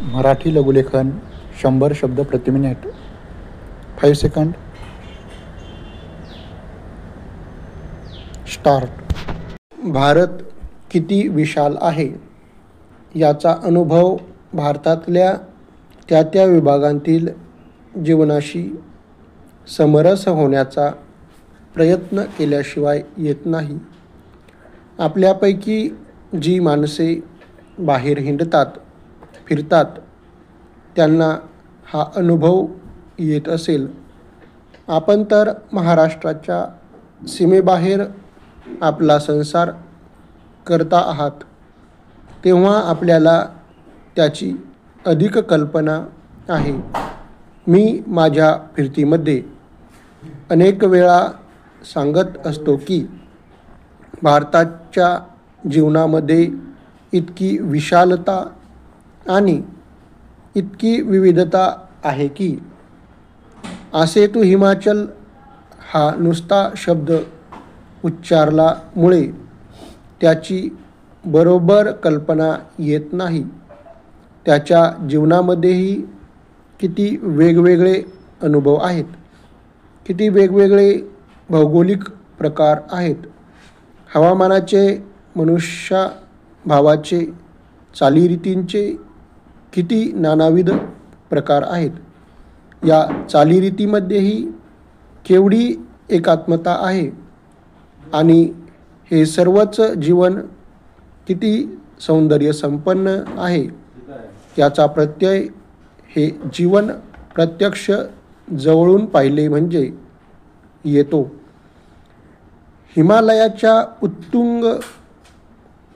मराठी लघुलेखन 100 शब्द प्रति minute. 5 second. Start. Bharat किती विशाल आहे याचा अनुभव भारतातल्या त्या त्या विभागांतील जीवनाशी समरस होण्याचा प्रयत्न केल्याशिवाय येत नाही. आपल्यापैकी जी माणसे बाहेर हिंडतात फिरतात त्यांना हा अनुभव येत असेल. आपण तर महाराष्ट्राच्या सीमेबाहेर आपला संसार करता आहात तेव्हा आपल्याला त्याची अधिक कल्पना आहे. मी माझ्या फिरतीमध्ये अनेक वेळा सांगत असतो की भारताच्या जीवनामध्ये इतकी विशालता आणि इतकी विविधता आहे की असे तू हिमाचल हा नुसता शब्द उच्चारल्यामुळे त्याची बरोबर कल्पना येत नाही. त्याच्या जीवनामध्येही किती वेगवेगळे अनुभव आहेत, किती वेगवेगळे भौगोलिक प्रकार आहेत, हवामानाचे, मनुष्यभावाचे, चालीरीतींचे किती नानाविध प्रकार आहेत. या चालीरीतीमध्येही केवढी एकात्मता आहे आणि हे सर्वच जीवन किती सौंदर्य संपन्न आहे याचा प्रत्यय हे जीवन प्रत्यक्ष जवळून पाहिले म्हणजे येतो. हिमालयाच्या उत्तुंग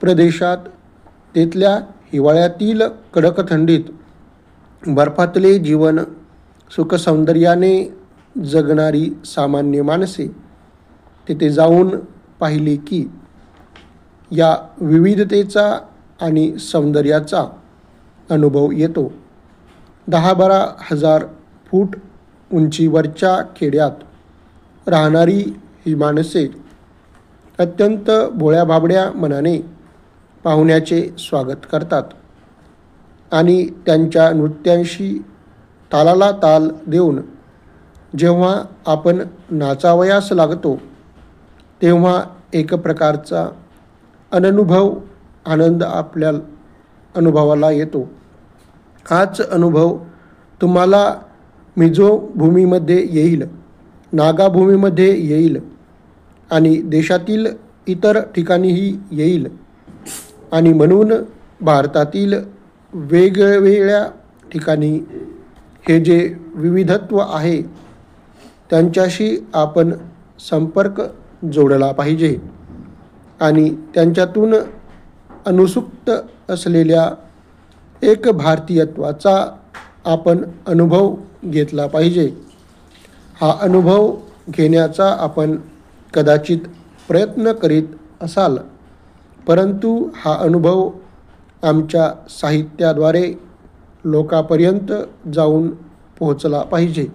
प्रदेशात तिथल्या हिवाळ्यातील कडक थंडीत बर्फातले जीवन सुखसौंदर्याने जगणारी सामान्य माणसे तिथे जाऊन पाहिली की या विविधतेचा आणि सौंदर्याचा अनुभव येतो. 10-12 हजार फूट उंचीवरच्या खेड्यात राहणारी ही माणसे अत्यंत भोळ्याभाबड्या मनाने पाहुण्याचे स्वागत करतात आणि त्यांच्या नृत्यांशी तालाला ताल देऊन जेव्हा आपण नाचावयास लागतो तेव्हा एक प्रकारचा अननुभव आनंद आपल्या अनुभवाला येतो. हाच अनुभव तुम्हाला मिझो भूमीमध्ये येईल, नागा भूमीमध्ये येईल आणि देशातील इतर ठिकाणीही येईल. आणि म्हणून भारतातील वेगवेगळ्या ठिकाणी हे जे विविधत्व आहे त्यांच्याशी आपण संपर्क जोडला पाहिजे आणि त्यांच्यातून अनुसुप्त असलेल्या एक भारतीयत्वाचा आपण अनुभव घेतला पाहिजे. हा अनुभव घेण्याचा आपण कदाचित प्रयत्न करीत असाल, परंतु हा अनुभव आमच्या साहित्याद्वारे लोकांपर्यंत जाऊन पोहोचला पाहिजे.